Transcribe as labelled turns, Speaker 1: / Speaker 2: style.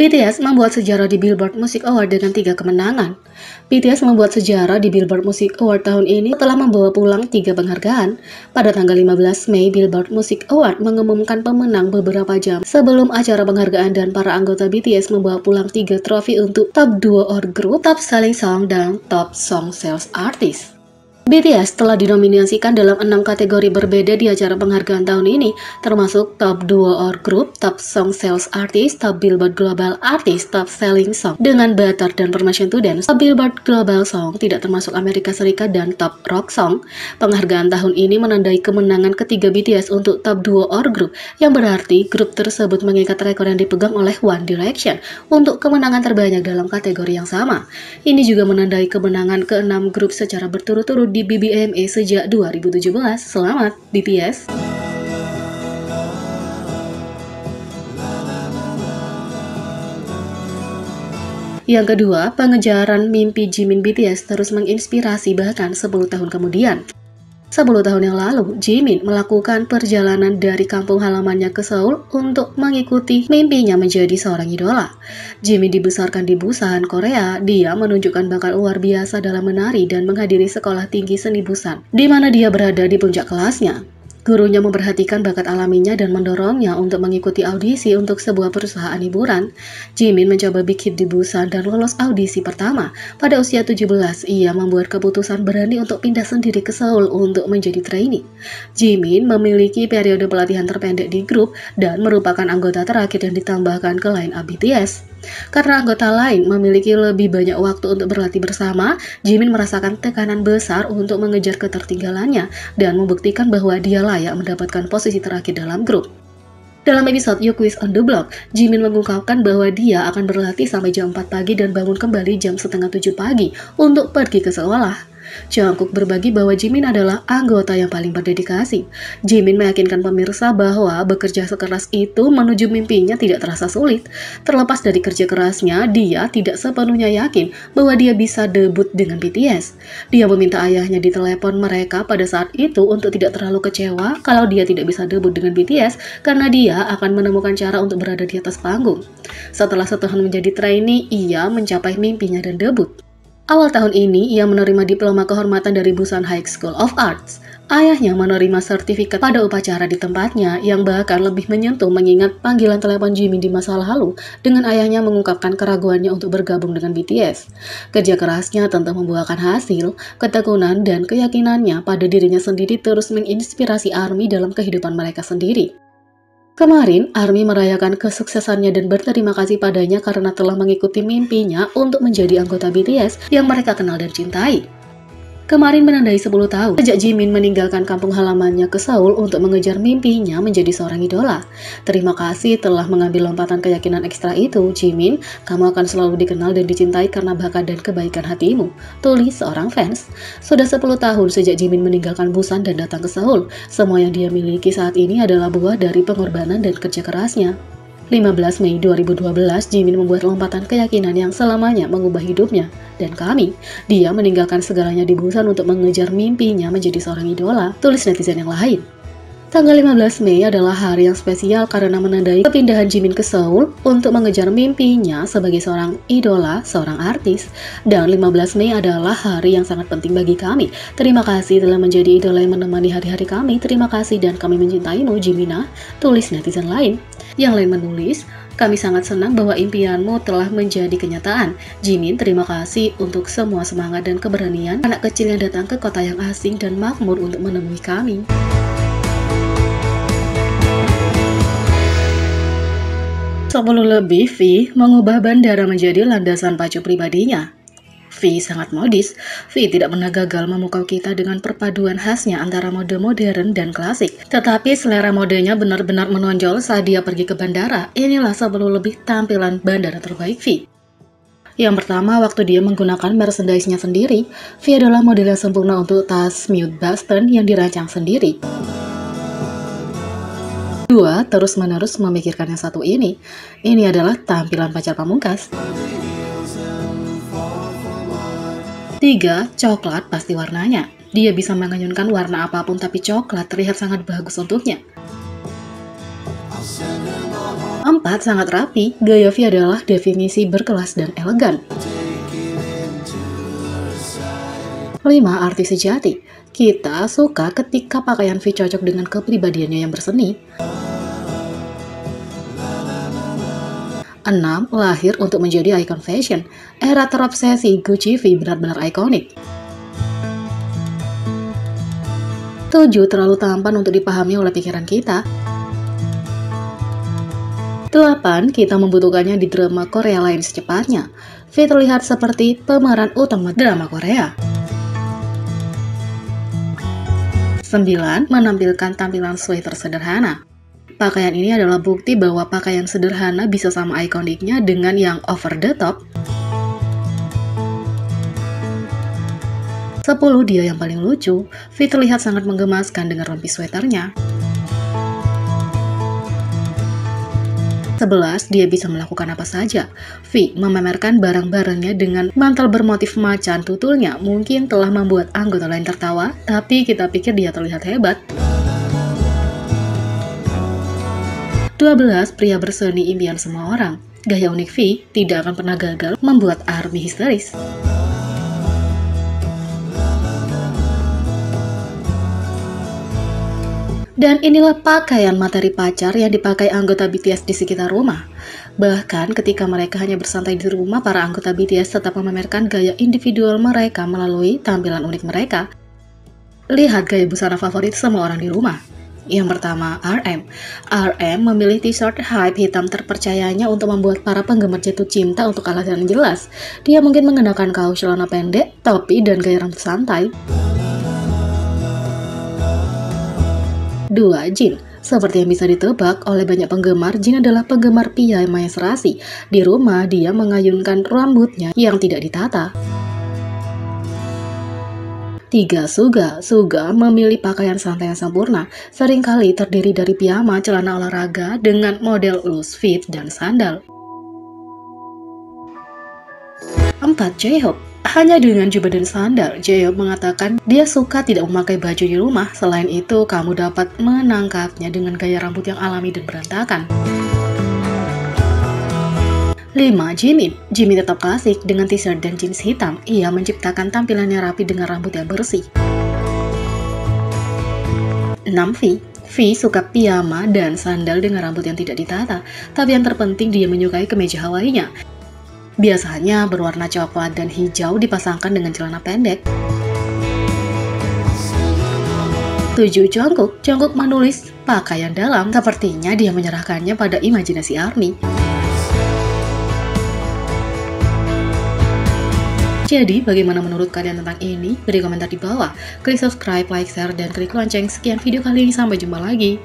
Speaker 1: BTS membuat sejarah di Billboard Music Award dengan 3 kemenangan. BTS membuat sejarah di Billboard Music Award tahun ini setelah membawa pulang 3 penghargaan. Pada tanggal 15 Mei, Billboard Music Award mengumumkan pemenang beberapa jam sebelum acara penghargaan, dan para anggota BTS membawa pulang 3 trofi untuk Top Duo or Group, Top Selling Song, dan Top Song Sales Artist. BTS telah dinominasikan dalam 6 kategori berbeda di acara penghargaan tahun ini, termasuk Top Duo or Group, Top Song Sales Artist, Top Billboard Global Artist, Top Selling Song. Dengan Butter dan Permission to Dance, Top Billboard Global Song tidak termasuk Amerika Serikat, dan Top Rock Song. Penghargaan tahun ini menandai kemenangan ketiga BTS untuk Top Duo or Group, yang berarti grup tersebut mengikat rekor yang dipegang oleh One Direction untuk kemenangan terbanyak dalam kategori yang sama. Ini juga menandai kemenangan ke-6 grup secara berturut-turut di BBMA sejak 2017. Selamat BTS. Yang kedua, pengejaran mimpi Jimin BTS terus menginspirasi bahkan 10 tahun kemudian. 10 tahun yang lalu, Jimin melakukan perjalanan dari kampung halamannya ke Seoul untuk mengikuti mimpinya menjadi seorang idola. Jimin dibesarkan di Busan, Korea. Dia menunjukkan bakat luar biasa dalam menari dan menghadiri sekolah tinggi seni Busan, di mana dia berada di puncak kelasnya. Gurunya memperhatikan bakat alaminya dan mendorongnya untuk mengikuti audisi untuk sebuah perusahaan hiburan. Jimin mencoba Big Hit di Busan dan lolos audisi pertama. Pada usia 17, ia membuat keputusan berani untuk pindah sendiri ke Seoul untuk menjadi trainee. Jimin memiliki periode pelatihan terpendek di grup dan merupakan anggota terakhir yang ditambahkan ke line-up BTS. Karena anggota lain memiliki lebih banyak waktu untuk berlatih bersama, Jimin merasakan tekanan besar untuk mengejar ketertinggalannya dan membuktikan bahwa dia layak mendapatkan posisi terakhir dalam grup. Dalam episode You Quiz on the Block, Jimin mengungkapkan bahwa dia akan berlatih sampai jam 4 pagi dan bangun kembali jam setengah 7 pagi untuk pergi ke sekolah. Jungkook berbagi bahwa Jimin adalah anggota yang paling berdedikasi. Jimin meyakinkan pemirsa bahwa bekerja sekeras itu menuju mimpinya tidak terasa sulit. Terlepas dari kerja kerasnya, dia tidak sepenuhnya yakin bahwa dia bisa debut dengan BTS. Dia meminta ayahnya di telepon mereka pada saat itu untuk tidak terlalu kecewa kalau dia tidak bisa debut dengan BTS, karena dia akan menemukan cara untuk berada di atas panggung. Setelah setahun menjadi trainee, ia mencapai mimpinya dan debut. Awal tahun ini, ia menerima diploma kehormatan dari Busan High School of Arts. Ayahnya menerima sertifikat pada upacara di tempatnya, yang bahkan lebih menyentuh mengingat panggilan telepon Jimin di masa lalu dengan ayahnya mengungkapkan keraguannya untuk bergabung dengan BTS. Kerja kerasnya tentu membuahkan hasil, ketekunan dan keyakinannya pada dirinya sendiri terus menginspirasi ARMY dalam kehidupan mereka sendiri. Kemarin, ARMY merayakan kesuksesannya dan berterima kasih padanya karena telah mengikuti mimpinya untuk menjadi anggota BTS yang mereka kenal dan cintai. Kemarin menandai 10 tahun sejak Jimin meninggalkan kampung halamannya ke Seoul untuk mengejar mimpinya menjadi seorang idola. Terima kasih telah mengambil lompatan keyakinan ekstra itu, Jimin. Kamu akan selalu dikenal dan dicintai karena bakat dan kebaikan hatimu, tulis seorang fans. Sudah 10 tahun sejak Jimin meninggalkan Busan dan datang ke Seoul. Semua yang dia miliki saat ini adalah buah dari pengorbanan dan kerja kerasnya. 15 Mei 2012, Jimin membuat lompatan keyakinan yang selamanya mengubah hidupnya dan kami. Dia meninggalkan segalanya di Busan untuk mengejar mimpinya menjadi seorang idola, tulis netizen yang lain. Tanggal 15 Mei adalah hari yang spesial karena menandai kepindahan Jimin ke Seoul untuk mengejar mimpinya sebagai seorang idola, seorang artis. Dan 15 Mei adalah hari yang sangat penting bagi kami. Terima kasih telah menjadi idola yang menemani hari-hari kami. Terima kasih dan kami mencintaimu, Jimina, tulis netizen lain. Yang lain menulis, kami sangat senang bahwa impianmu telah menjadi kenyataan. Jimin, terima kasih untuk semua semangat dan keberanian anak kecil yang datang ke kota yang asing dan makmur untuk menemui kami. Sebelum lebih, V mengubah bandara menjadi landasan pacu pribadinya. V sangat modis. V tidak pernah gagal memukau kita dengan perpaduan khasnya antara mode modern dan klasik. Tetapi selera modenya benar-benar menonjol saat dia pergi ke bandara. Inilah sebelum lebih tampilan bandara terbaik V. Yang pertama, waktu dia menggunakan merchandise-nya sendiri. V adalah model yang sempurna untuk tas Mute Boston yang dirancang sendiri. Dua, terus-menerus memikirkan yang satu ini. Ini adalah tampilan pacar pamungkas. 3, coklat pasti warnanya. Dia bisa menganyunkan warna apapun tapi coklat terlihat sangat bagus untuknya. 4. Sangat rapi. Gaya V adalah definisi berkelas dan elegan. 5. Arti sejati. Kita suka ketika pakaian V cocok dengan kepribadiannya yang berseni. 6. Lahir untuk menjadi ikon fashion. Era terobsesi Gucci V benar-benar ikonik. 7. Terlalu tampan untuk dipahami oleh pikiran kita. 8. Kita membutuhkannya di drama Korea lain secepatnya. V terlihat seperti pemeran utama drama Korea. 9. Menampilkan tampilan sweater sederhana. Pakaian ini adalah bukti bahwa pakaian sederhana bisa sama ikoniknya dengan yang over the top. 10. Dia yang paling lucu. V terlihat sangat menggemaskan dengan rompi sweaternya. 11. Dia bisa melakukan apa saja. V memamerkan barang-barangnya dengan mantel bermotif macan tutulnya. Mungkin telah membuat anggota lain tertawa, tapi kita pikir dia terlihat hebat. 12. Pria berseni impian semua orang. Gaya unik V tidak akan pernah gagal membuat ARMY histeris. Dan inilah pakaian materi pacar yang dipakai anggota BTS di sekitar rumah. Bahkan ketika mereka hanya bersantai di rumah, para anggota BTS tetap memamerkan gaya individual mereka melalui tampilan unik mereka. Lihat gaya busana favorit semua orang di rumah. Yang pertama, RM. RM memilih t-shirt hype hitam terpercayanya untuk membuat para penggemar jatuh cinta untuk alasan jelas. Dia mungkin mengenakan kaos celana pendek, topi, dan gaya rambut santai. 2. Jin. Seperti yang bisa ditebak oleh banyak penggemar, Jin adalah penggemar piyama yang serasi. Di rumah, dia mengayunkan rambutnya yang tidak ditata. 3. Suga. Suga memilih pakaian santai yang sempurna, seringkali terdiri dari piyama, celana olahraga dengan model loose fit, dan sandal. 4. J-Hope. Hanya dengan jubah dan sandal, J-Hope mengatakan dia suka tidak memakai baju di rumah. Selain itu, kamu dapat menangkapnya dengan gaya rambut yang alami dan berantakan. 5. Jimin. Jimin tetap klasik dengan t-shirt dan jeans hitam. Ia menciptakan tampilannya rapi dengan rambut yang bersih. 6. V. V suka piyama dan sandal dengan rambut yang tidak ditata. Tapi yang terpenting dia menyukai kemeja Hawaii-nya. Biasanya berwarna coklat dan hijau dipasangkan dengan celana pendek. 7. Jungkook. Jungkook menulis pakaian dalam. Sepertinya dia menyerahkannya pada imajinasi ARMY. Jadi, bagaimana menurut kalian tentang ini? Beri komentar di bawah. Klik subscribe, like, share, dan klik lonceng. Sekian video kali ini, sampai jumpa lagi.